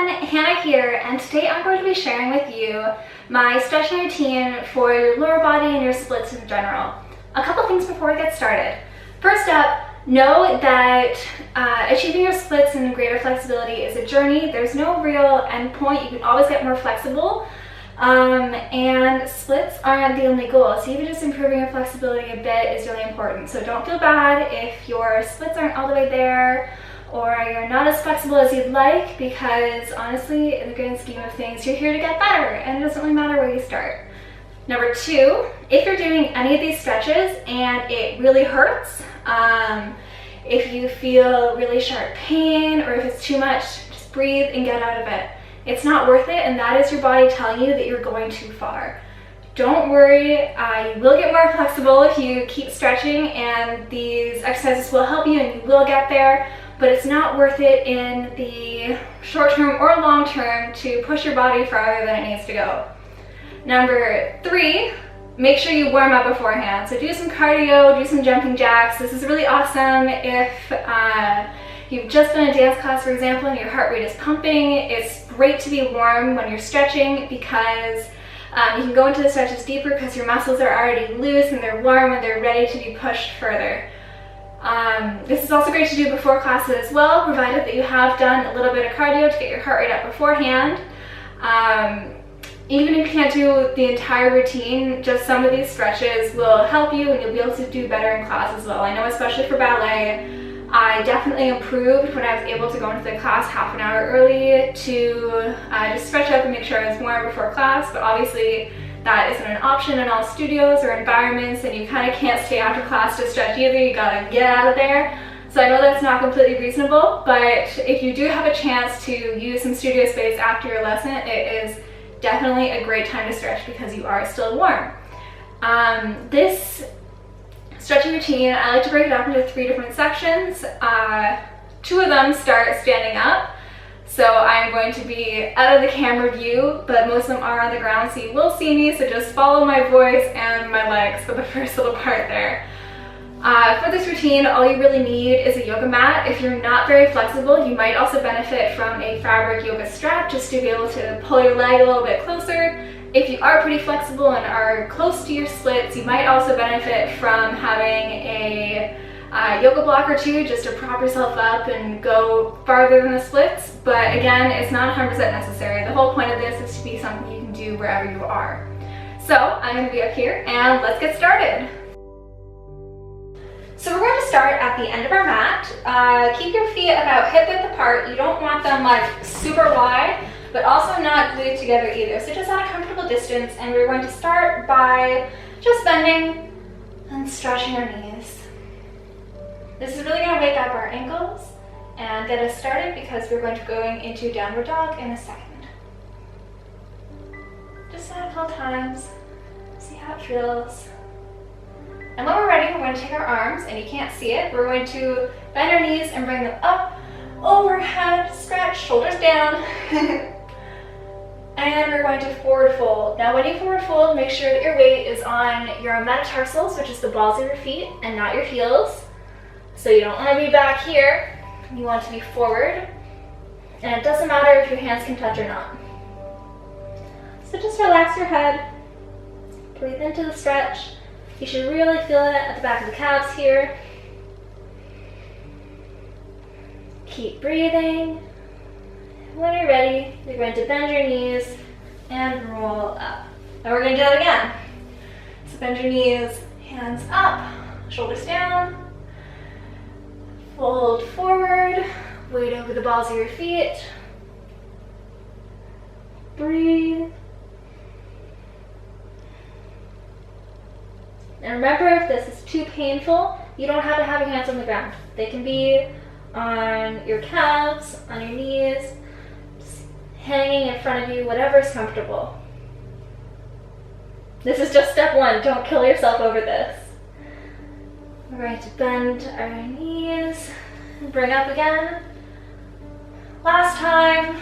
everyone, Hannah here, and today I'm going to be sharing with you my stretching routine for your lower body and your splits in general. A couple things before we get started. First up, know that achieving your splits and greater flexibility is a journey. There's no real end point. You can always get more flexible, and splits aren't the only goal. So even just improving your flexibility a bit is really important. So don't feel bad if your splits aren't all the way there, or you're not as flexible as you'd like, because honestly, in the grand scheme of things, you're here to get better, and it doesn't really matter where you start. Number two, if you're doing any of these stretches and it really hurts, if you feel really sharp pain, or if it's too much, just breathe and get out of it. It's not worth it, and that is your body telling you that you're going too far. Don't worry, you will get more flexible if you keep stretching, and these exercises will help you and you will get there. But it's not worth it in the short term or long term to push your body farther than it needs to go. Number three, make sure you warm up beforehand. So do some cardio, do some jumping jacks. This is really awesome if you've just been in a dance class, for example, and your heart rate is pumping. It's great to be warm when you're stretching, because you can go into the stretches deeper because your muscles are already loose and they're warm and they're ready to be pushed further. This is also great to do before classes as well, provided that you have done a little bit of cardio to get your heart rate up beforehand. Even if you can't do the entire routine, just some of these stretches will help you and you'll be able to do better in class as well. I know, especially for ballet, I definitely improved when I was able to go into the class half an hour early to just stretch up and make sure I was warm before class, but obviously that isn't an option in all studios or environments, and you kind of can't stay after class to stretch either. You gotta get out of there. So I know that's not completely reasonable, but if you do have a chance to use some studio space after your lesson, it is definitely a great time to stretch because you are still warm. This stretching routine, I like to break it up into 3 different sections. 2 of them start standing up. So I'm going to be out of the camera view, but most of them are on the ground, so you will see me, so just follow my voice and my legs for the first little part there. For this routine, all you really need is a yoga mat. If you're not very flexible, you might also benefit from a fabric yoga strap just to be able to pull your leg a little bit closer. If you are pretty flexible and are close to your splits, you might also benefit from having a yoga block or 2 just to prop yourself up and go farther than the splits. But again, it's not 100% necessary. The whole point of this is to be something you can do wherever you are. So I'm going to be up here and let's get started. So we're going to start at the end of our mat. Keep your feet about hip width apart. You don't want them like super wide, but also not glued together either. So just at a comfortable distance, and we're going to start by just bending and stretching our knees. This is really going to wake up our ankles and get us started, because we're going to go into downward dog in a second. Just a couple times, see how it feels. And when we're ready, we're going to take our arms, and you can't see it, we're going to bend our knees and bring them up, overhead, stretch, shoulders down. And we're going to forward fold. Now when you forward fold, make sure that your weight is on your metatarsals, which is the balls of your feet, and not your heels. So you don't want to be back here, you want to be forward, and it doesn't matter if your hands can touch or not. So just relax your head, breathe into the stretch. You should really feel it at the back of the calves here. Keep breathing. When you're ready, you're going to bend your knees and roll up. Now we're going to do it again. So bend your knees, hands up, shoulders down. Fold forward, weight over the balls of your feet. Breathe. And remember, if this is too painful, you don't have to have your hands on the ground. They can be on your calves, on your knees, just hanging in front of you, whatever is comfortable. This is just step 1. Don't kill yourself over this. We're going to bend our knees and bring up again. Last time.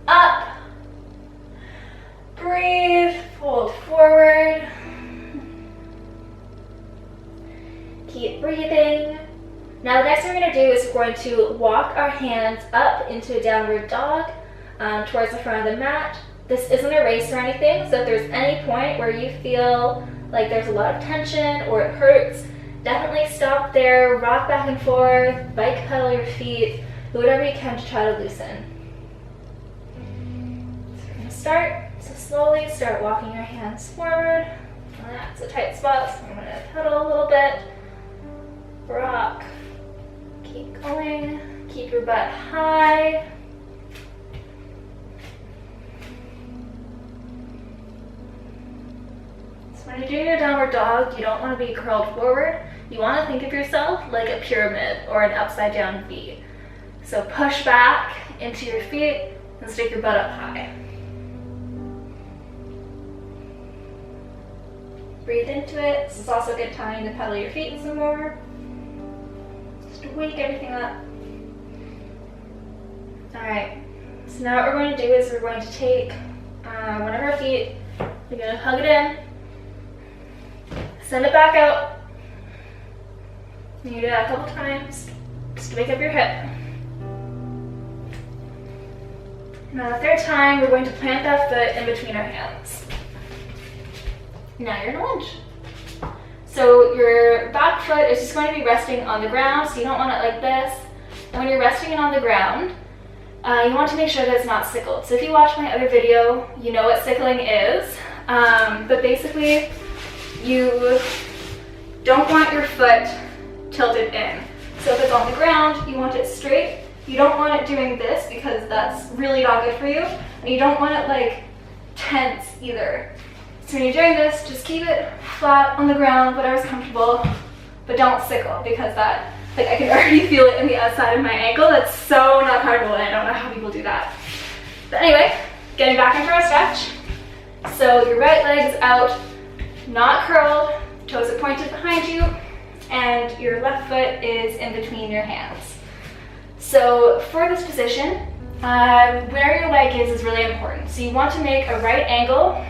Up. Breathe. Fold forward. Keep breathing. Now the next thing we're going to do is we're going to walk our hands up into a downward dog. towards the front of the mat. This isn't a race or anything, so if there's any point where you feel like there's a lot of tension or it hurts, definitely stop there, rock back and forth, bike pedal your feet, do whatever you can to try to loosen. So we're going to start, so slowly start walking your hands forward. That's a tight spot, so I'm going to pedal a little bit, rock, keep going, keep your butt high. When you're doing your downward dog, you don't want to be curled forward. You want to think of yourself like a pyramid or an upside down V. So push back into your feet and stick your butt up high. Breathe into it. This is also a good time to pedal your feet some more. Just to wake everything up. Alright, so now what we're going to do is we're going to take one of our feet, we're going to hug it in, send it back out. You do that a couple times, just to wake up your hip. Now the third time, we're going to plant that foot in between our hands. Now you're in a lunge. So your back foot is just going to be resting on the ground, so you don't want it like this. And when you're resting it on the ground, you want to make sure that it's not sickled. So if you watch my other video, you know what sickling is. But basically, you don't want your foot tilted in. So if it's on the ground, you want it straight. You don't want it doing this because that's really not good for you. And you don't want it like tense either. So when you're doing this, just keep it flat on the ground, whatever's comfortable, but don't sickle because that, like I can already feel it in the outside of my ankle. That's so not comfortable and I don't know how people do that. But anyway, getting back into our stretch. So your right leg is out, not curled, toes are pointed behind you, and your left foot is in between your hands. So for this position, where your leg is really important. So you want to make a right angle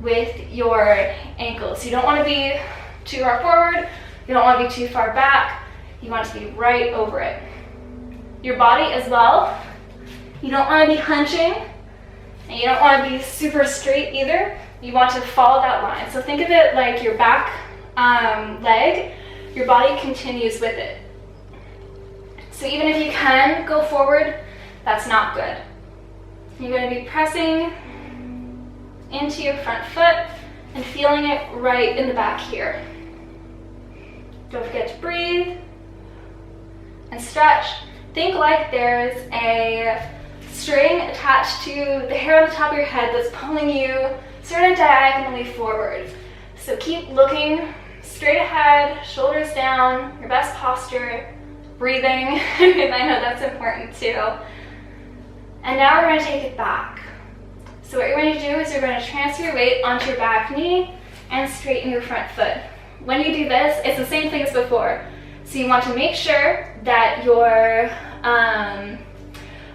with your ankles. So you don't want to be too far forward, you don't want to be too far back, you want to be right over it. Your body as well, you don't want to be hunching, and you don't want to be super straight either. You want to follow that line. So think of it like your back leg, your body continues with it. So even if you can go forward, that's not good. You're going to be pressing into your front foot and feeling it right in the back here. Don't forget to breathe and stretch. Think like there's a string attached to the hair on the top of your head that's pulling you sort of diagonally forward. So keep looking straight ahead, shoulders down, your best posture, breathing. I know that's important too. And now we're going to take it back. So what you're going to do is you're going to transfer your weight onto your back knee and straighten your front foot. When you do this, it's the same thing as before. So you want to make sure that your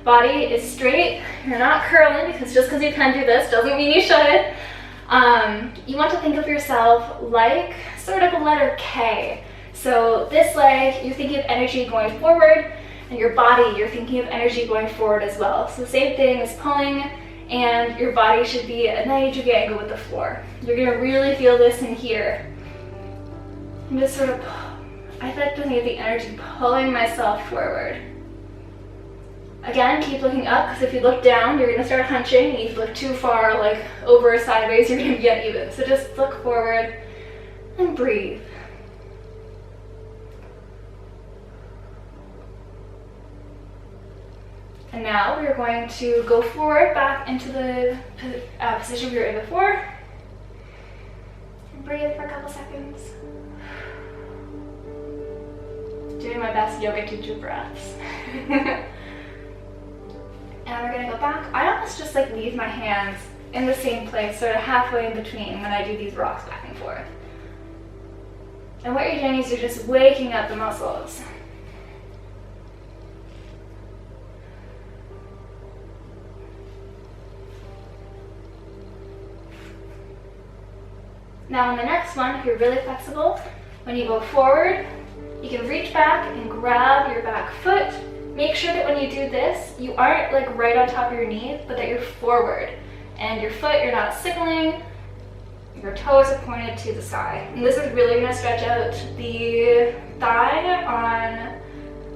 body is straight. You're not curling, because just because you can do this doesn't mean you should. You want to think of yourself like sort of a letter K. So this leg, you're thinking of energy going forward, and your body, you're thinking of energy going forward as well. So the same thing as pulling, and your body should be at a 90-degree angle with the floor. You're going to really feel this in here. I'm just sort of, I feel like I'm getting the energy pulling myself forward. Again, keep looking up, because if you look down, you're going to start hunching, and if you look too far, like over or sideways, you're going to be uneven. So just look forward and breathe. And now we're going to go forward back into the position we were in before. And breathe for a couple seconds. Doing my best yoga teacher breaths. And we're gonna go back. I almost just like leave my hands in the same place, sort of halfway in between when I do these rocks back and forth. And what you're doing is you're just waking up the muscles. Now on the next one, if you're really flexible, when you go forward, you can reach back and grab your back foot, make sure that when you do this, you aren't like right on top of your knee, but that you're forward. And your foot, you're not sickling, your toes are pointed to the side. And this is really gonna stretch out the thigh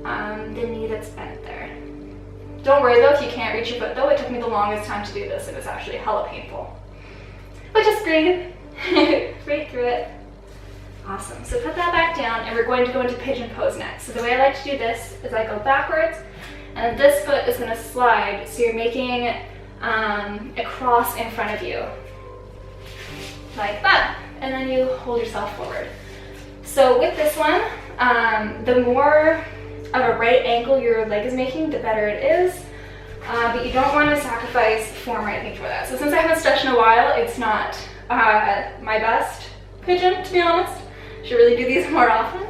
on the knee that's bent there. Don't worry though if you can't reach your foot though. It took me the longest time to do this. It was actually hella painful. But just breathe, breathe through it. Awesome, so put that back down and we're going to go into pigeon pose next. So the way I like to do this is I go backwards and this foot is gonna slide. So you're making a cross in front of you, like that. And then you hold yourself forward. So with this one, the more of a right angle your leg is making, the better it is. But you don't want to sacrifice form or anything for that. So since I haven't stretched in a while, it's not my best pigeon, to be honest. Should really do these more often.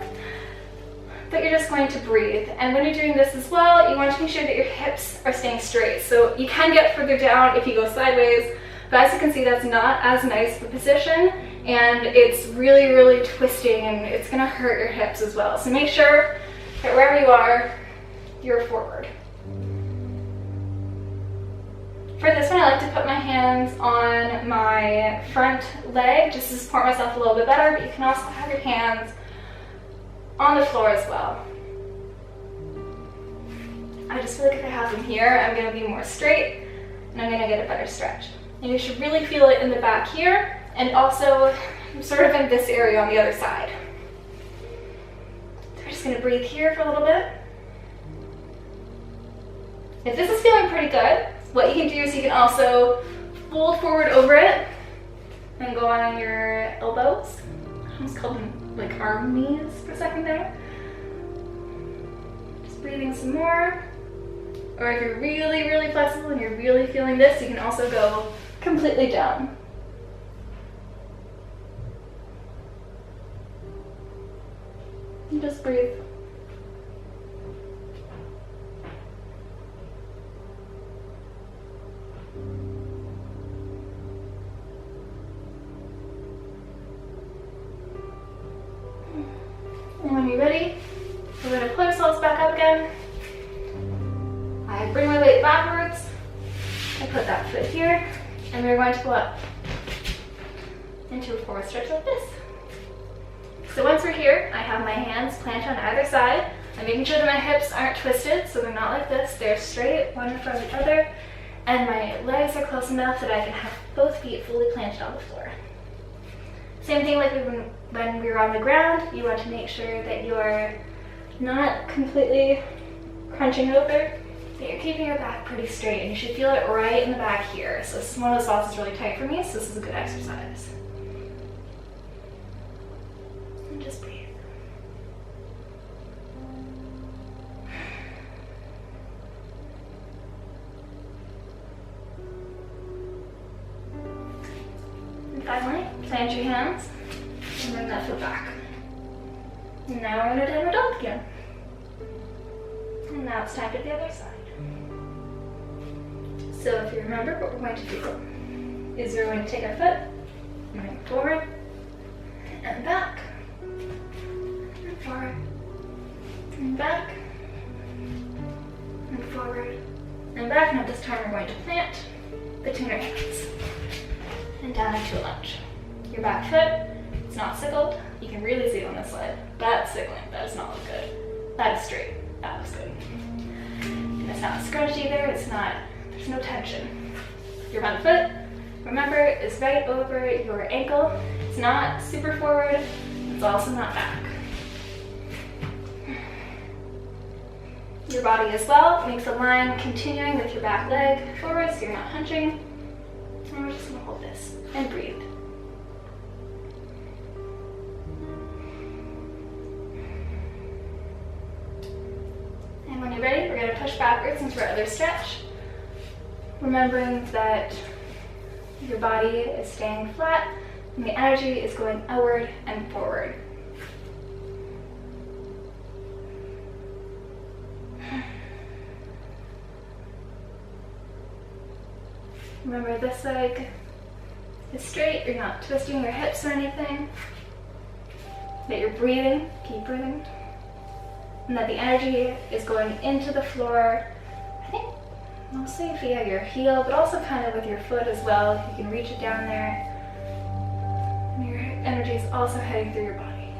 But you're just going to breathe. And when you're doing this as well, you want to make sure that your hips are staying straight. So you can get further down if you go sideways, but as you can see, that's not as nice of a position, and it's really, really twisting, and it's gonna hurt your hips as well. So make sure that wherever you are, you're forward. For this one, I like to put my hands on my front leg just to support myself a little bit better, but you can also have your hands on the floor as well. I just feel like if I have them here, I'm gonna be more straight and I'm gonna get a better stretch. And you should really feel it in the back here and also sort of in this area on the other side. So we're just gonna breathe here for a little bit. If this is feeling pretty good, what you can do is you can also fold forward over it and go on your elbows. I almost called them like arm knees for a second there. Just breathing some more. Or if you're really, really flexible and you're really feeling this, you can also go completely down. And just breathe. And when you're ready, we're going to pull ourselves back up again. I bring my weight backwards. I put that foot here, and we're going to go up into a forward stretch like this. So once we're here, I have my hands planted on either side. I'm making sure that my hips aren't twisted, so they're not like this. They're straight, one in front of the other, and my legs are close enough that I can have both feet fully planted on the floor. Same thing like when we were on the ground. You want to make sure that you're not completely crunching over, but you're keeping your back pretty straight, and you should feel it right in the back here. So this is one of those spots that's really tight for me, so this is a good exercise. And just breathe. And finally, plant your hands and bring that foot back. And now we're going to downward dog again. And now it's time to the other side. So if you remember, what we're going to do is we're going to take our foot, going forward and back, and forward and back, and forward and back. Now this time we're going to plant between our hands and down into a lunge. Your back foot, it's not sickled. You can really see it on this side. That's sickling. That does not look good. That is straight. That looks good. And it's not scrunched either. It's not, there's no tension. Your front foot, remember, is right over your ankle. It's not super forward. It's also not back. Your body as well makes a line continuing with your back leg forward so you're not hunching. And we're just going to hold this and breathe. And when you're ready, we're going to push backwards into our other stretch. Remembering that your body is staying flat and the energy is going outward and forward. Remember, this leg is straight, you're not twisting your hips or anything, that you're breathing, keep breathing. and that the energy is going into the floor. I think mostly via your heel, but also kind of with your foot as well. If you can reach it down there. And your energy is also heading through your body.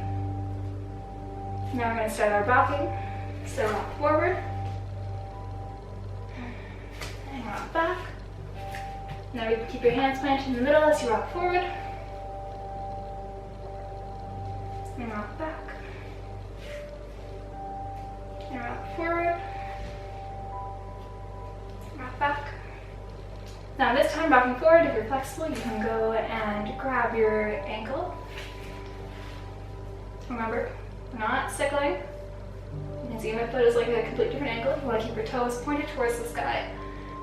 Now we're going to start our rocking. So rock forward. And rock back. Now you can keep your hands planted in the middle as you rock forward. And rock back. And rock forward. Rock back. Now this time, rocking forward, if you're flexible, you can go and grab your ankle. Remember, we're not sickling. You can see my foot is like a completely different angle. You want to keep your toes pointed towards the sky.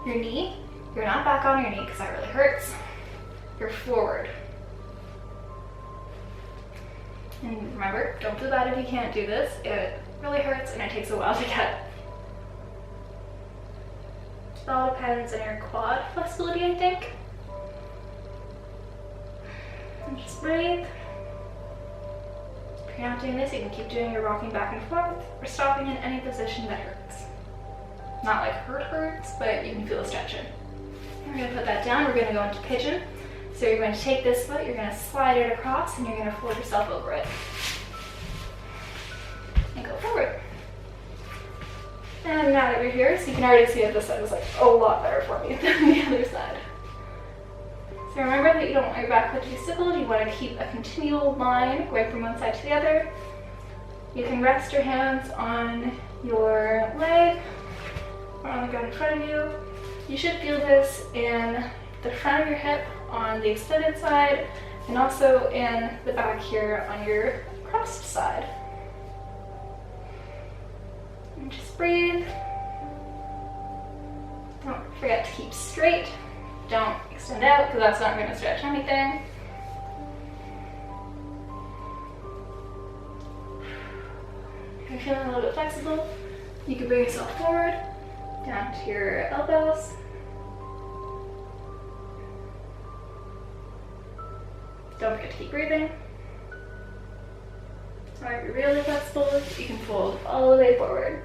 Your knee, you're not back on your knee because that really hurts. You're forward. And remember, don't feel bad if you can't do this. It really hurts and it takes a while to get. It all depends on your quad flexibility, I think. And just breathe. If you're not doing this, you can keep doing your rocking back and forth or stopping in any position that hurts. Not like hurts, but you can feel the stretching. We're going to put that down. We're going to go into pigeon. So you're going to take this foot, you're going to slide it across, and you're going to fold yourself over it. And go forward. And now that we're here, so you can already see that this side is like a lot better for me than the other side. So remember that you don't want your back foot to be sickled. You want to keep a continual line going from one side to the other. You can rest your hands on your leg or on the ground in front of you. You should feel this in the front of your hip on the extended side and also in the back here on your crossed side. And just breathe. Don't forget to keep straight. Don't extend out because that's not going to stretch anything. If you're feeling a little bit flexible, you can bring yourself forward, down to your elbows. Don't forget to keep breathing. Or if you're really flexible, you can fold all the way forward.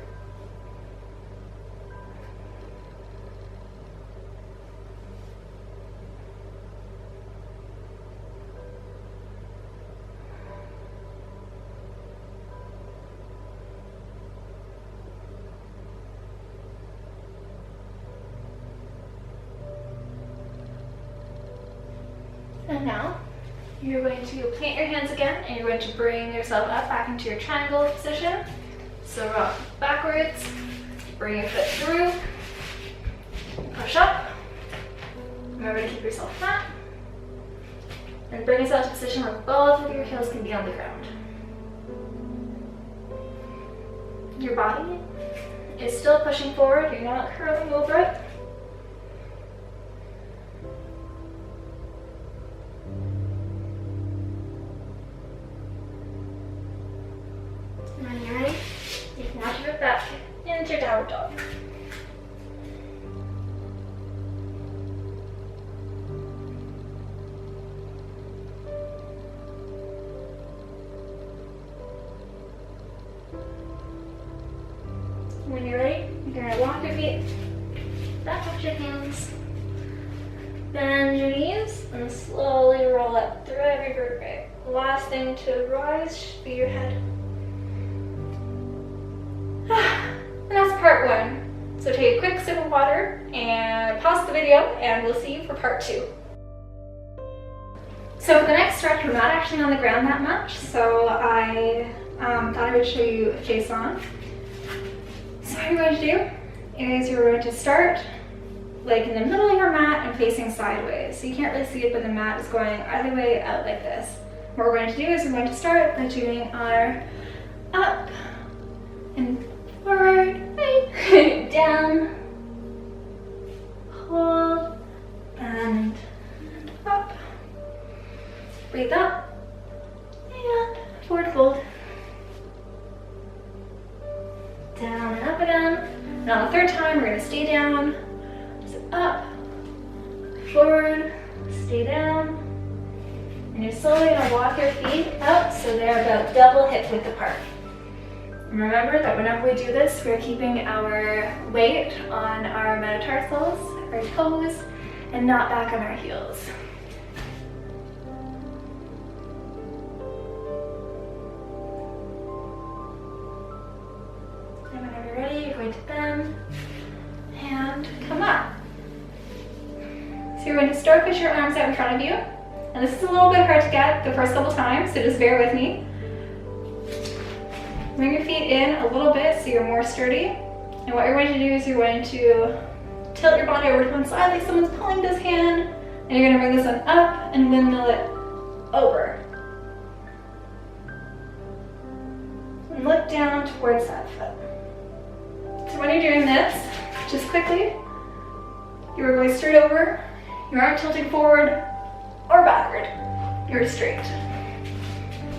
And now, you're going to plant your hands again and you're going to bring yourself up back into your triangle position. So rock backwards, bring your foot through, push up. Remember to keep yourself flat. And bring yourself to a position where both of your heels can be on the ground. Your body is still pushing forward, you're not curling over it. When you're ready, you can now move back into your downward dog. When you're ready, you're going to walk your feet back up to your hands, bend your knees, and slowly roll up through every vertebrae. The last thing to rise should be your head. And that's part one. So take a quick sip of water and pause the video and we'll see you for part two. So for the next stretch, we're not actually on the ground that much, so I thought I would show you a face on. So what you're going to do is you're going to start like in the middle of your mat and facing sideways. So you can't really see it, but the mat is going either way out like this. What we're going to do is we're going to start by doing our up and forward, right, down, hold, and up. Breathe up, and forward fold. Down and up again. And on the third time, we're going to stay down. So up, forward, stay down. And you're slowly going to walk your feet out so they're about double hip width apart. And remember that whenever we do this, we're keeping our weight on our metatarsals, our toes, and not back on our heels. And whenever you're ready, you're going to bend and come up. So you're going to start with your arms out in front of you. And this is a little bit hard to get the first couple times, so just bear with me. Bring your feet in a little bit so you're more sturdy. And what you're going to do is you're going to tilt your body over to one side like someone's pulling this hand. And you're going to bring this one up and windmill it over. And look down towards that foot. So when you're doing this, just quickly, you're going straight over. You aren't tilting forward or backward. You're straight.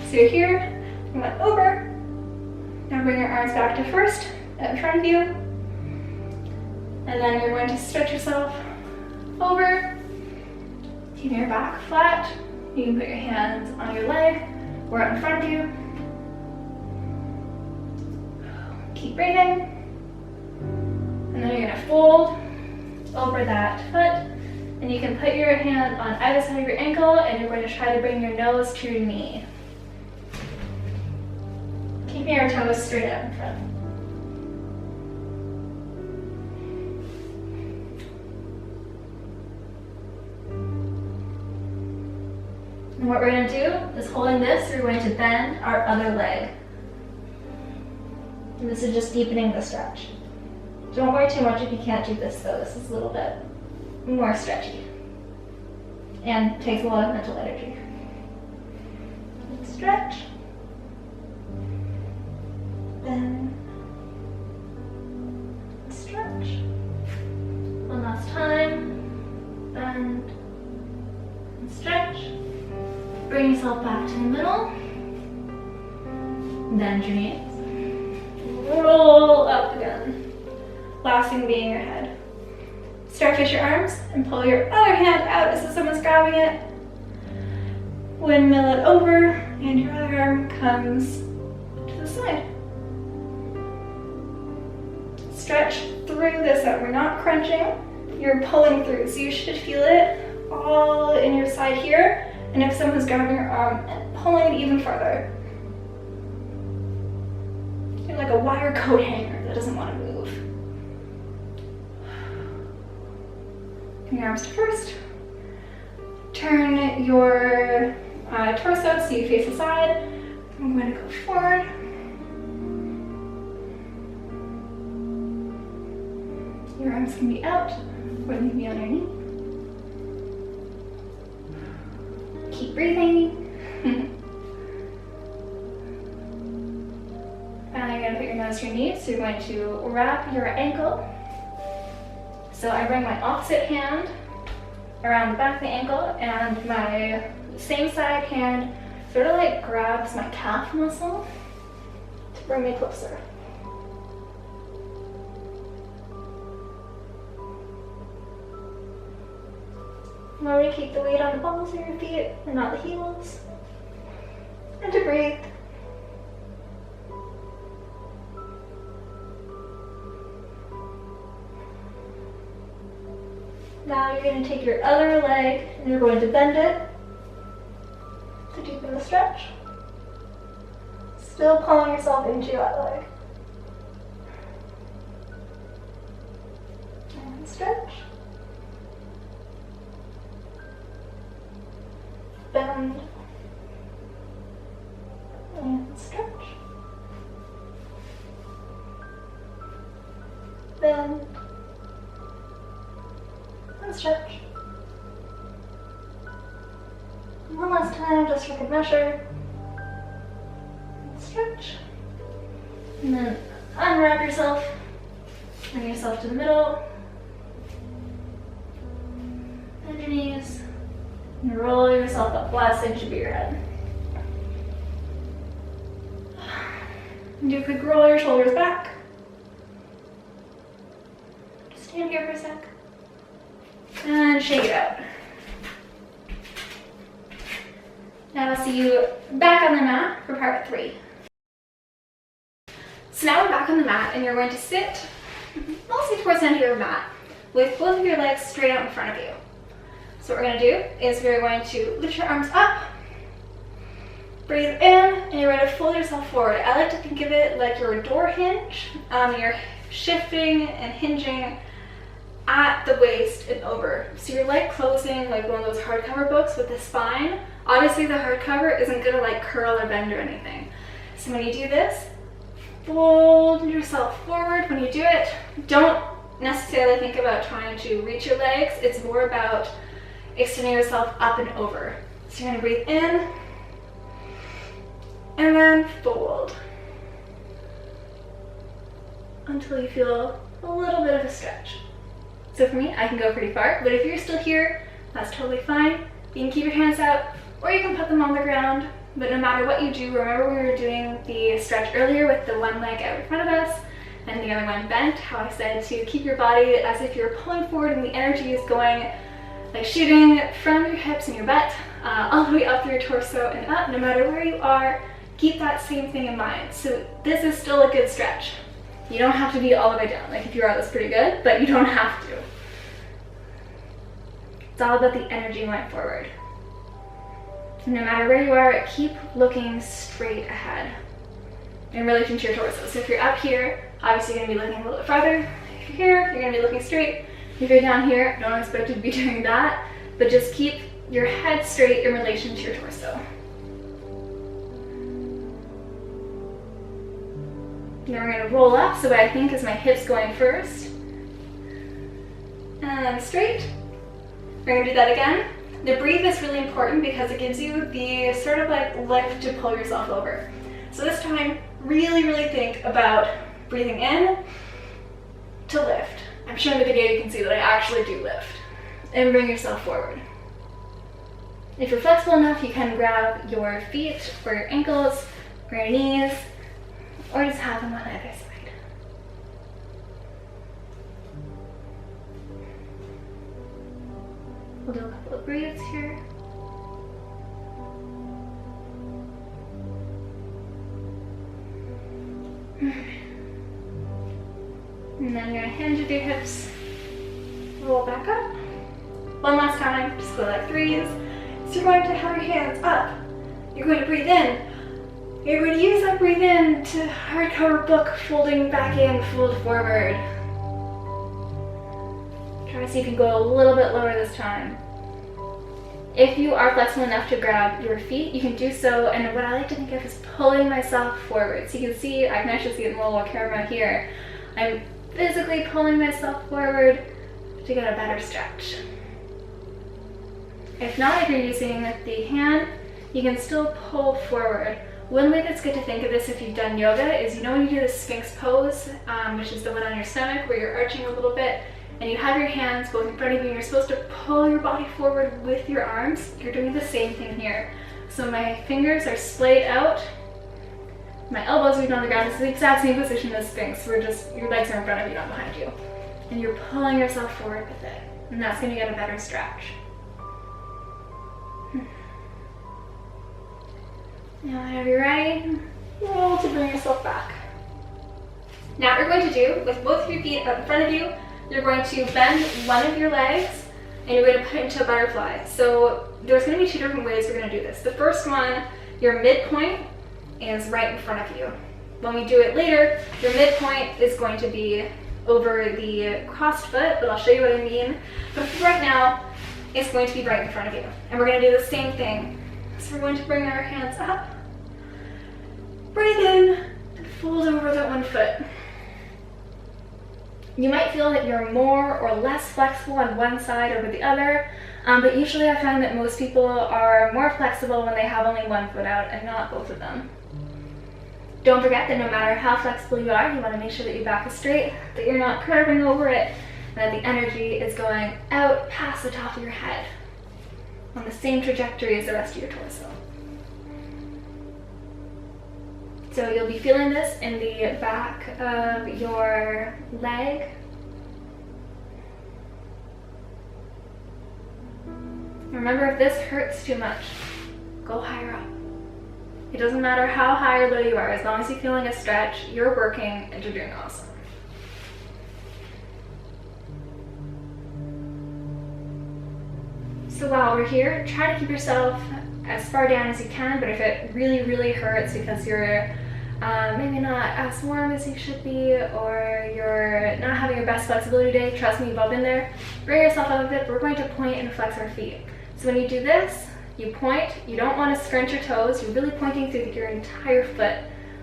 So you're here, you went over. Now bring your arms back to first, out in front of you. And then you're going to stretch yourself over, keeping your back flat. You can put your hands on your leg or out in front of you. Keep breathing. And then you're gonna fold over that foot. And you can put your hand on either side of your ankle and you're going to try to bring your nose to your knee. Keeping your toes straight out in front. And what we're going to do is holding this, we're going to bend our other leg. And this is just deepening the stretch. Don't worry too much if you can't do this though. This is a little bit more stretchy and takes a lot of mental energy. Stretch. Bend. Stretch. One last time. Bend. And stretch. Bring yourself back to the middle. Bend your knees. Roll up again. Last thing being your head. Starfish your arms and pull your other hand out as if someone's grabbing it. Windmill it over and your other arm comes to the side. Stretch through this out. We're not crunching, you're pulling through. So you should feel it all in your side here. And if someone's grabbing your arm and pulling it even farther. You're like a wire coat hanger that doesn't want to move. Bring your arms to first. Turn your torso so you face the side. I'm going to go forward. Your arms can be out, or they can be on your knee. Keep breathing. Finally, you're going to put your nose to your knee, so you're going to wrap your ankle. So I bring my opposite hand around the back of the ankle, and my same side hand sort of like grabs my calf muscle to bring me closer. Remember to keep the weight on the balls of your feet and not the heels. And to breathe. Now you're going to take your other leg and you're going to bend it to deepen the stretch. Still pulling yourself into that leg. And stretch. Bend. And stretch. Bend. And stretch. One last time, just for good measure. And stretch. And then unwrap yourself. Bring yourself to the middle. Bend your knees. And roll yourself up. Last thing should be your head. And do a quick roll your shoulders back. Stand here for a sec. And shake it out. Now I'll see you back on the mat for part 3. So now we're back on the mat and you're going to sit mostly towards the end of your mat with both of your legs straight out in front of you. So what we're going to do is we're going to lift your arms up, breathe in, and you're going to fold yourself forward. I like to think of it like you're a door hinge. You're shifting and hinging at the waist and over. So you're like closing like one of those hardcover books with the spine. Obviously the hardcover isn't going to like curl or bend or anything. So when you do this, fold yourself forward. When you do it, don't necessarily think about trying to reach your legs. It's more about extending yourself up and over. So you're going to breathe in and then fold until you feel a little bit of a stretch. So for me, I can go pretty far, but if you're still here, that's totally fine. You can keep your hands out or you can put them on the ground, but no matter what you do, remember we were doing the stretch earlier with the one leg out in front of us and the other one bent, how I said to keep your body as if you're pulling forward and the energy is going like shooting from your hips and your butt all the way up through your torso and up. No matter where you are, keep that same thing in mind. So this is still a good stretch. You don't have to be all the way down. Like if you are, that's pretty good, but you don't have to. It's all about the energy going forward. No matter where you are, keep looking straight ahead in relation to your torso. So if you're up here, obviously you're going to be looking a little bit farther. If you're here, you're going to be looking straight. If you're down here, don't expect you to be doing that, but just keep your head straight in relation to your torso. Now we're going to roll up, so what I think is my hips going first. And straight. We're going to do that again. The breathe is really important because it gives you the sort of like lift to pull yourself over. So this time, really think about breathing in to lift. I'm sure in the video you can see that I actually do lift. And bring yourself forward. If you're flexible enough, you can grab your feet or your ankles or your knees, or just have them on either side. We'll do a couple of breaths here. And then you're going to hinge with your hips, roll back up. One last time, just go like threes. So you're going to have your hands up. You're going to breathe in. You're going to use that breathe in to hardcover book, folding back in, fold forward. Try to see if you can go a little bit lower this time. If you are flexible enough to grab your feet, you can do so, and what I like to think of is pulling myself forward. So you can see, I can actually see it in the little camera here. I'm physically pulling myself forward to get a better stretch. If not, if you're using the hand, you can still pull forward. One way that's good to think of this if you've done yoga is, you know when you do the Sphinx pose, which is the one on your stomach where you're arching a little bit, and you have your hands both in front of you and you're supposed to pull your body forward with your arms. You're doing the same thing here. So my fingers are splayed out, my elbows are even on the ground. It's the exact same position as Sphinx, where just your legs are in front of you, not behind you. And you're pulling yourself forward with it. And that's going to get a better stretch. Now whenever you're ready, roll to bring yourself back. Now what you're going to do, with both of your feet up in front of you, you're going to bend one of your legs and you're going to put it into a butterfly. So there's going to be two different ways we're going to do this. The first one, your midpoint is right in front of you. When we do it later, your midpoint is going to be over the crossed foot, but I'll show you what I mean. But for right now, it's going to be right in front of you. And we're going to do the same thing. So we're going to bring our hands up, breathe in, and fold over that one foot. You might feel that you're more or less flexible on one side over the other, but usually I find that most people are more flexible when they have only one foot out and not both of them. Don't forget that no matter how flexible you are, you want to make sure that your back is straight, that you're not curving over it, and that the energy is going out past the top of your head on the same trajectory as the rest of your torso. So you'll be feeling this in the back of your leg. Remember, if this hurts too much, go higher up. It doesn't matter how high or low you are, as long as you're feeling a stretch, you're working and you're doing awesome. So while we're here, try to keep yourself as far down as you can, but if it really, really hurts because you're maybe not as warm as you should be, or you're not having your best flexibility day, trust me, you've all been there, bring yourself up a bit. We're going to point and flex our feet. So when you do this, you point, you don't want to scrunch your toes, you're really pointing through your entire foot.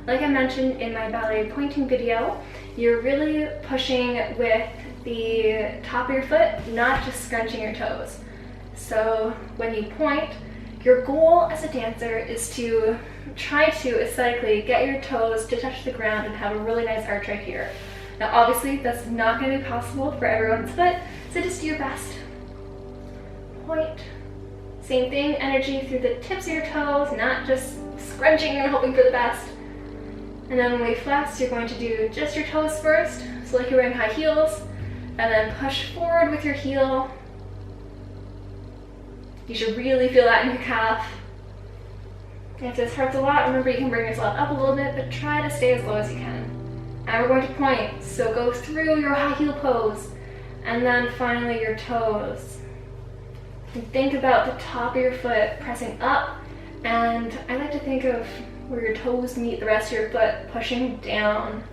Like I mentioned in my ballet pointing video, you're really pushing with the top of your foot, not just scrunching your toes. So when you point, your goal as a dancer is to try to aesthetically get your toes to touch the ground and have a really nice arch right here. Now obviously that's not going to be possible for everyone's foot, so just do your best. Point. Same thing, energy through the tips of your toes, not just scrunching and hoping for the best. And then when we flex, you're going to do just your toes first, so like you're wearing high heels, and then push forward with your heel. You should really feel that in your calf. And if this hurts a lot, remember you can bring yourself up a little bit, but try to stay as low as you can. And we're going to point, so go through your high heel pose, and then finally your toes. And think about the top of your foot pressing up, and I like to think of where your toes meet the rest of your foot, pushing down.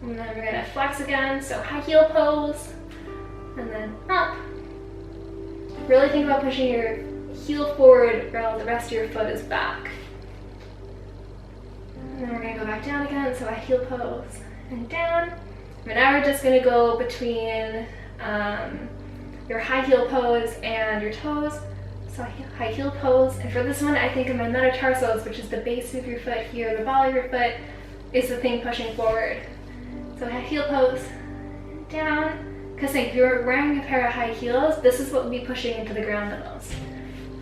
And then we're going to flex again, so high heel pose, and then up. Really think about pushing your heel forward while the rest of your foot is back. And then we're going to go back down again, so high heel pose and down. And now we're just going to go between your high heel pose and your toes. So high heel pose, and for this one I think of my metatarsals, which is the base of your foot here, the ball of your foot is the thing pushing forward. So high heel pose, down. Because if you're wearing a pair of high heels, this is what will be pushing into the ground the most.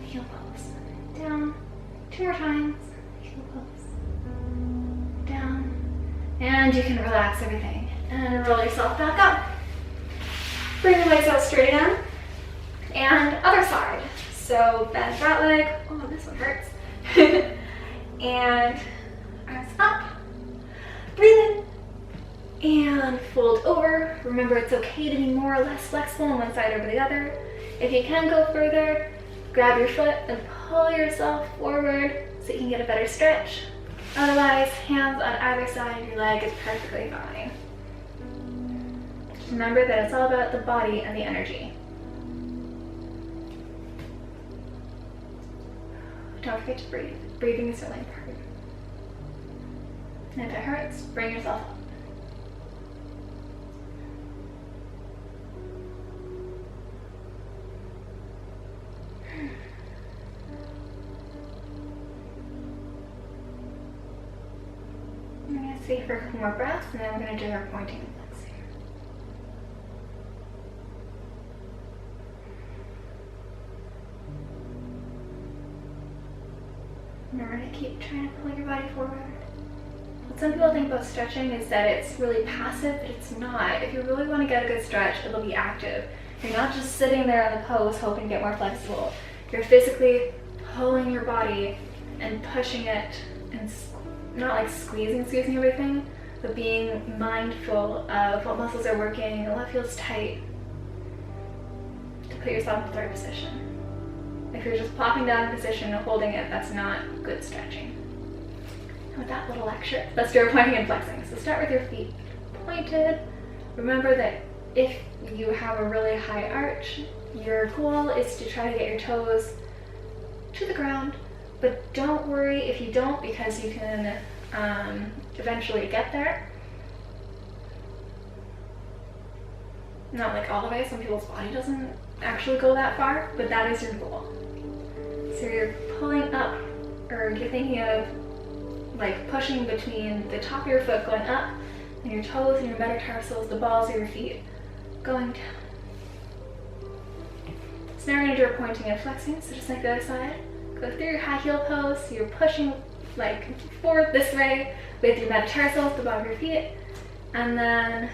Heel pose, down, 2 more times, heel pose, down, and you can relax everything and roll yourself back up. Bring your legs out straight again, and other side. So bend that leg, oh this one hurts, and arms up, breathe in, and fold over. Remember, it's okay to be more or less flexible on one side over the other. If you can go further, grab your foot and pull yourself forward so you can get a better stretch. Otherwise, hands on either side of your leg is perfectly fine. Just remember that it's all about the body and the energy. Don't forget to breathe. Breathing is really important. And if it hurts, bring yourself up. I'm going to stay for a couple more breaths, and then we're going to do our pointing and flexing. And we're going to keep trying to pull your body forward. What some people think about stretching is that it's really passive, but it's not. If you really want to get a good stretch, it'll be active. You're not just sitting there on the pose hoping to get more flexible. You're physically pulling your body and pushing it, and not like squeezing everything, but being mindful of what muscles are working and what feels tight to put yourself in third position. If you're just plopping down in position and holding it, that's not good stretching. And with that little lecture, let's do our pointing and flexing. So start with your feet pointed. Remember that if you have a really high arch, your goal is to try to get your toes to the ground, but don't worry if you don't, because you can eventually get there. Not like all the way, some people's body doesn't actually go that far, but that is your goal. So you're pulling up, or you're thinking of like pushing between the top of your foot going up, and your toes and your metatarsals, the balls of your feet, going down. So now we're going to do our pointing and flexing, so just like the other side. Go through your high heel pose, so you're pushing like forward this way with your metatarsals, the bottom of your feet, and then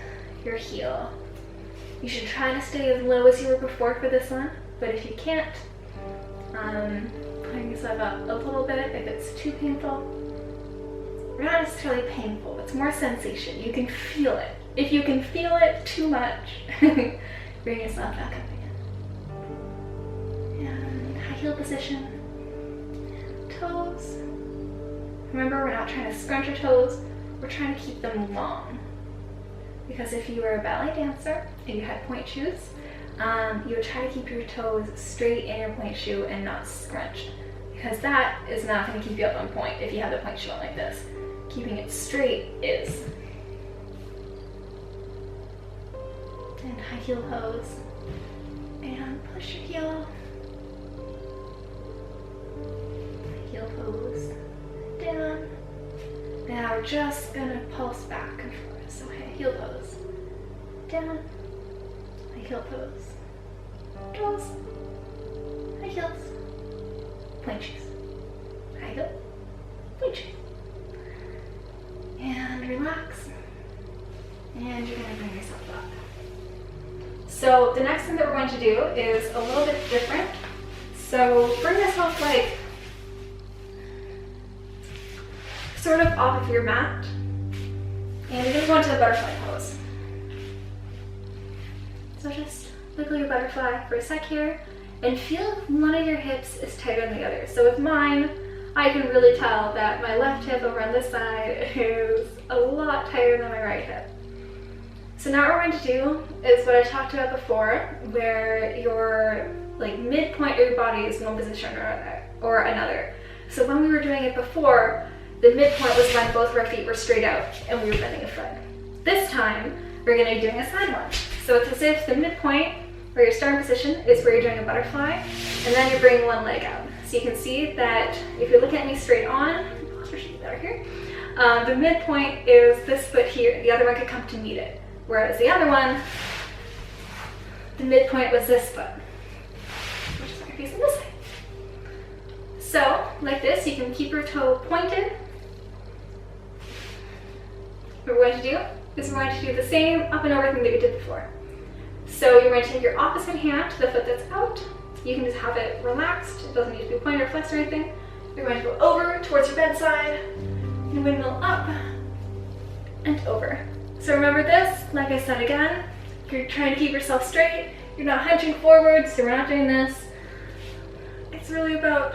your heel. You should try to stay as low as you were before for this one, but if you can't, Putting yourself up a little bit if it's too painful. Not necessarily painful, it's more sensation. You can feel it. If you can feel it too much, bring yourself back up again. And high heel position. Toes. Remember, we're not trying to scrunch our toes, we're trying to keep them long. Because if you were a ballet dancer and you had point shoes, you would try to keep your toes straight in your point shoe and not scrunched. Because that is not going to keep you up on point if you have the point shoe on like this. Keeping it straight is. And high heel pose. And push your heel. Heel pose. Down. Now we're just gonna pulse back and forth. So high heel pose. Down. High heel pose. Toes. High heels. Point shoes. High heel. Point shoes. And relax. And you're gonna bring yourself up. So the next thing that we're going to do is a little bit different. So bring yourself like sort of off of your mat. And you're gonna go into the butterfly pose. So just wiggle your butterfly for a sec here and feel if one of your hips is tighter than the other. So with mine, I can really tell that my left hip over on this side is a lot tighter than my right hip. So now what we're going to do is what I talked about before, where your like midpoint of your body is one position or another. So when we were doing it before, the midpoint was when both of our feet were straight out and we were bending a foot. This time, we're going to be doing a side lunge. So it's as if the midpoint, or your starting position, is where you're doing a butterfly, and then you're bringing one leg out. So you can see that if you're looking at me straight on, posture should be better here, the midpoint is this foot here, the other one could come to meet it. Whereas the other one, the midpoint was this foot, which is why you're facing this way. So, like this, you can keep your toe pointed. What we're going to do is we're going to do the same up and over thing that we did before. So you're going to take your opposite hand to the foot that's out. You can just have it relaxed. It doesn't need to be pointed or flexed or anything. You're going to go over towards your bedside and windmill up and over. So remember this, like I said again, you're trying to keep yourself straight. You're not hunching forward, so we're not doing this. It's really about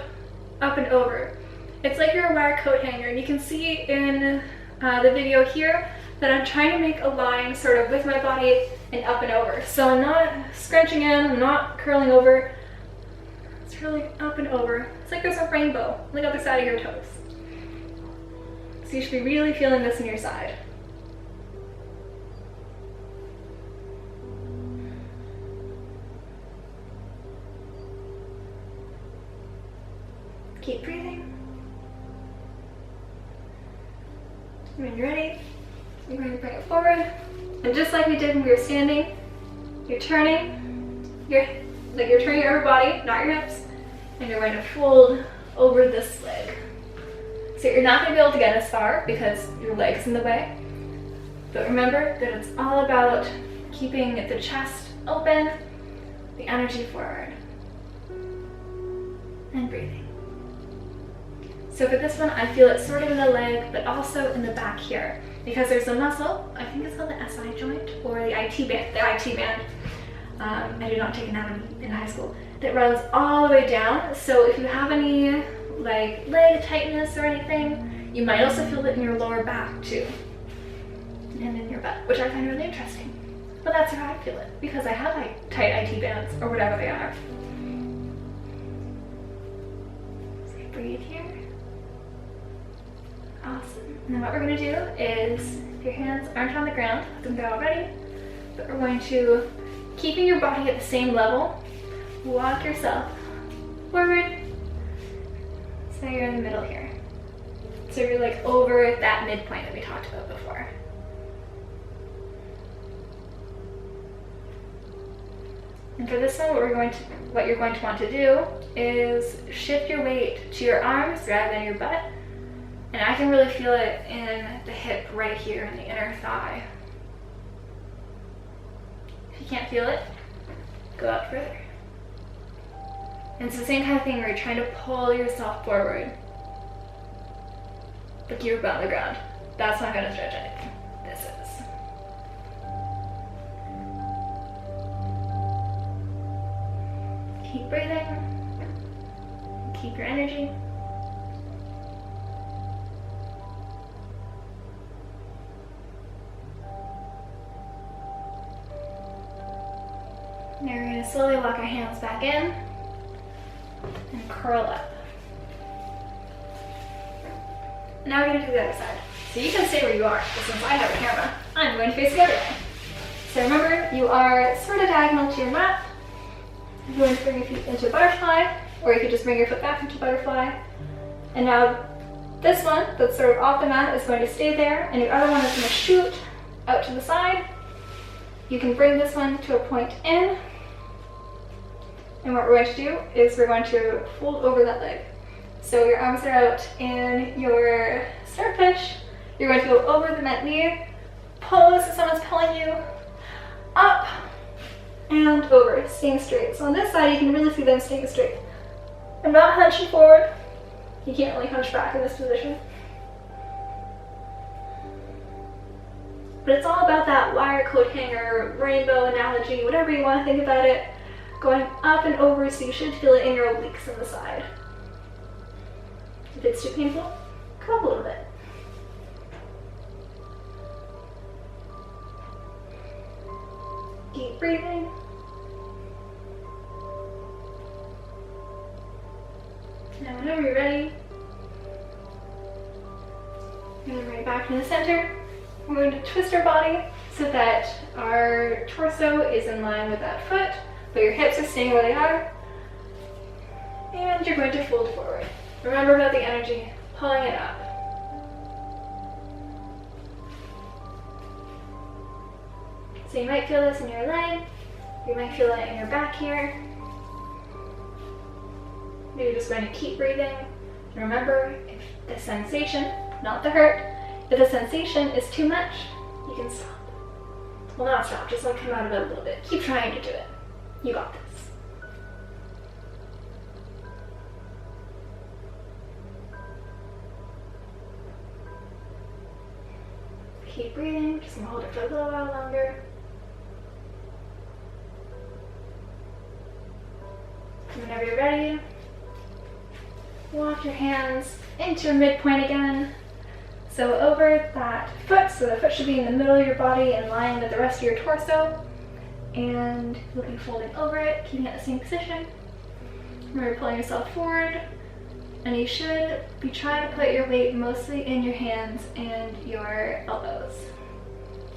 up and over. It's like you're a wire coat hanger, and you can see in the video here that I'm trying to make a line sort of with my body and up and over. So I'm not scrunching in, I'm not curling over. It's really up and over. It's like there's a rainbow on the other side of your toes. So you should be really feeling this in your side. Keep breathing. When you're ready, you're going to bring it forward. And just like we did when we were standing, you're turning your upper body, not your hips, and you're going to fold over this leg. So you're not going to be able to get as far because your leg's in the way. But remember that it's all about keeping the chest open, the energy forward, and breathing. So for this one, I feel it sort of in the leg, but also in the back here, because there's a muscle, I think it's called the SI joint, or the IT band, I did not take anatomy in high school, that runs all the way down. So if you have any like leg tightness or anything, you might also feel it in your lower back too, and in your butt, which I find really interesting. But that's how I feel it, because I have like tight IT bands, or whatever they are. So breathe here. Awesome. And then what we're going to do is, if your hands aren't on the ground, let them go already, but we're going to, keeping your body at the same level, walk yourself forward, so you're in the middle here. So you're like over that midpoint that we talked about before. And for this one, what you're going to want to do is shift your weight to your arms rather than your butt. And I can really feel it in the hip right here in the inner thigh. If you can't feel it, go up further. And it's the same kind of thing where you're trying to pull yourself forward, but you're on the ground. That's not going to stretch anything. This is. Keep breathing. Keep your energy. Now we're going to slowly walk our hands back in and curl up. Now we're going to do the other side. So you can stay where you are, but since I have a camera, I'm going to face the other way. So remember, you are sort of diagonal to your mat. You're going to bring your feet into a butterfly, or you could just bring your foot back into butterfly. And now this one that's sort of off the mat is going to stay there, and your other one is going to shoot out to the side. You can bring this one to a point in. And what we're going to do is we're going to fold over that leg. So your arms are out in your starfish. You're going to go over the bent knee, pull as if someone's pulling you, up and over, staying straight. So on this side, you can really see them staying straight. I'm not hunching forward. You can't really hunch back in this position. But it's all about that wire coat hanger, rainbow analogy, whatever you want to think about it, going up and over, so you should feel it in your obliques on the side. If it's too painful, come up a little bit. Keep breathing. Now whenever you're ready, you're going to bring it back to the center. We're going to twist our body so that our torso is in line with that foot, but your hips are staying where they are. And you're going to fold forward. Remember about the energy, pulling it up. So you might feel this in your leg, you might feel it in your back here. You're just going to keep breathing. And remember, if the sensation, not the hurt, if the sensation is too much, you can stop. Well, not stop, just like come out of it a little bit. Keep trying to do it. You got this. Keep breathing, just gonna hold it for a little while longer. Whenever you're ready, walk your hands into your midpoint again. So over that foot, so the foot should be in the middle of your body in line with the rest of your torso. And you'll be folding over it, keeping it in the same position. Remember pulling yourself forward. And you should be trying to put your weight mostly in your hands and your elbows.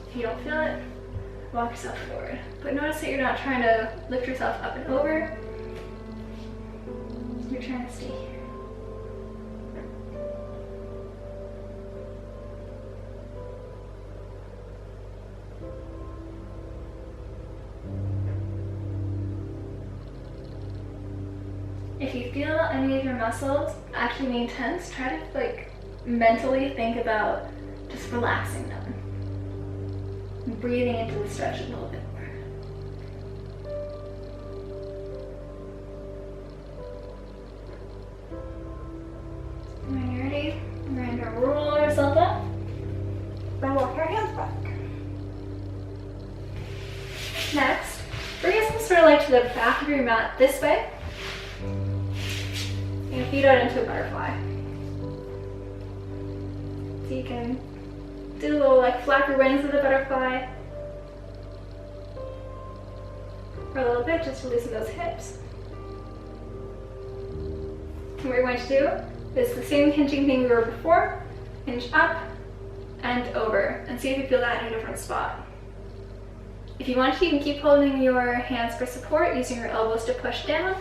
If you don't feel it, walk yourself forward. But notice that you're not trying to lift yourself up and over. You're trying to stay here. If you feel any of your muscles actually being tense, try to mentally think about just relaxing them. And breathing into the stretch a little bit more. When you're ready, we're going to roll ourselves up and walk our hands back. Next, bring us sort of to the back of your mat this way. And feet out into a butterfly. So you can do a little flap your wings with a butterfly for a little bit, just releasing those hips. And what you're going to do is the same hinging thing we were before. Hinge up and over, and see if you feel that in a different spot. If you want to, you can keep holding your hands for support, using your elbows to push down.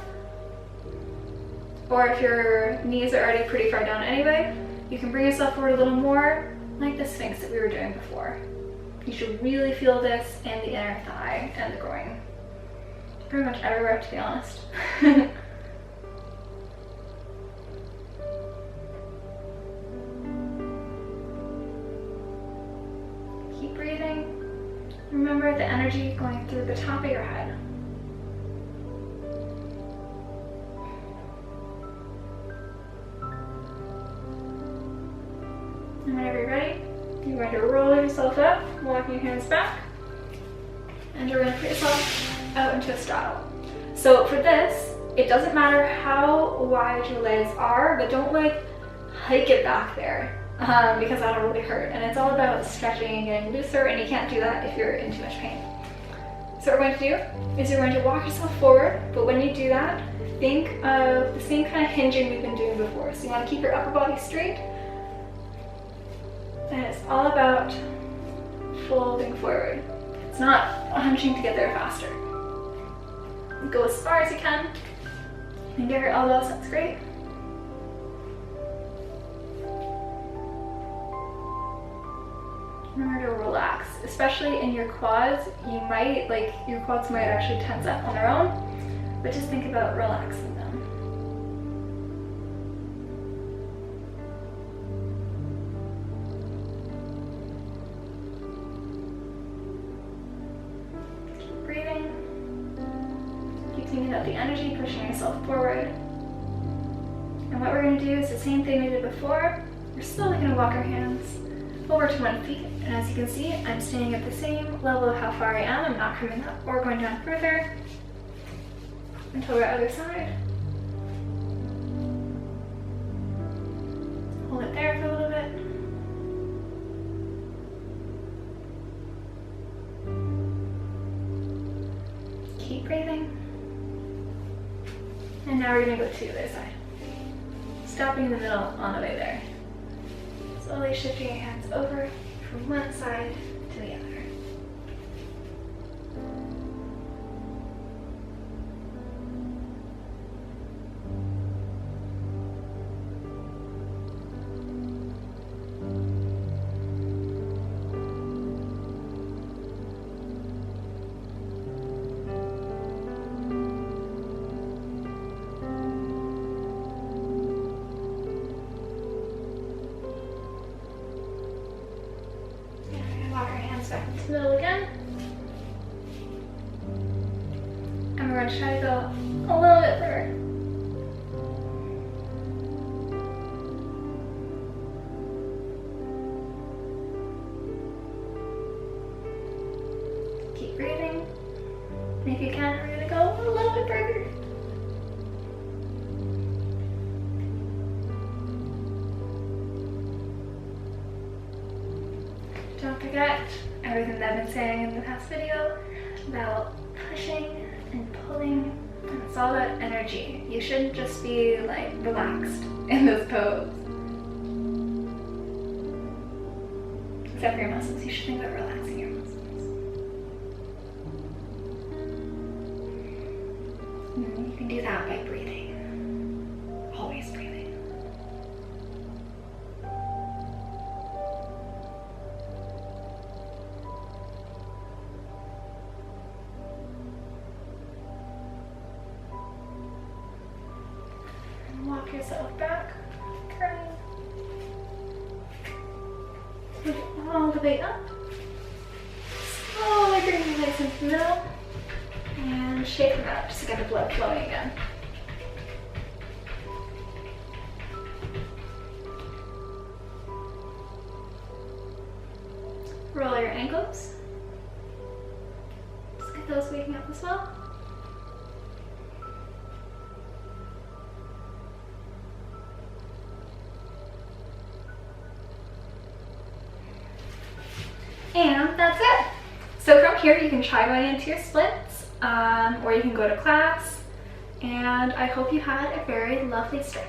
Or if your knees are already pretty far down anyway, you can bring yourself forward a little more, like the Sphinx that we were doing before. You should really feel this in the inner thigh and the groin. Pretty much everywhere, to be honest. Keep breathing. Remember the energy going through the top of your head. you're rolling yourself up, walking your hands back, and you're gonna put yourself out into a straddle. So for this, it doesn't matter how wide your legs are, but don't like hike it back there because that'll really hurt. And it's all about stretching and getting looser, and you can't do that if you're in too much pain. So what we're going to do is you're going to walk yourself forward, but when you do that, think of the same kind of hinging we've been doing before. So you want to keep your upper body straight, and it's all about folding forward. It's not hunching to get there faster. Go as far as you can, and get your elbows, that's great. Remember to relax, especially in your quads. You might, like, your quads might actually tense up on their own, but just think about relaxing them. Keep breathing. Keep thinking about the energy, pushing yourself forward. And what we're going to do is the same thing we did before. We're slowly going to walk our hands over to 1 foot, and as you can see, I'm staying at the same level of how far I am. I'm not coming up or going down further until we're other side. Hold it there for a little bit. Keep breathing. And now we're going to go to the other side. Stopping in the middle on the way there. Slowly shifting your hands over from one side to the other. Back into the middle again. And we're going to try to go a little bit further. Keep breathing. And if you can, we're going to go a little bit further. Don't forget everything that I've been saying in the past video about pushing and pulling, and it's all about energy. You shouldn't just be like relaxed in this pose. Except for your muscles, you should think about relaxing your muscles. And you can do that by breathing, always breathing. Walk yourself back, turn, push all the way up, slowly bring your legs into the middle, and shake them out just to get the blood flowing again. Roll your ankles, just get those waking up as well. And that's it. So from here you can try going into your splits, or you can go to class, and I hope you had a very lovely stretch.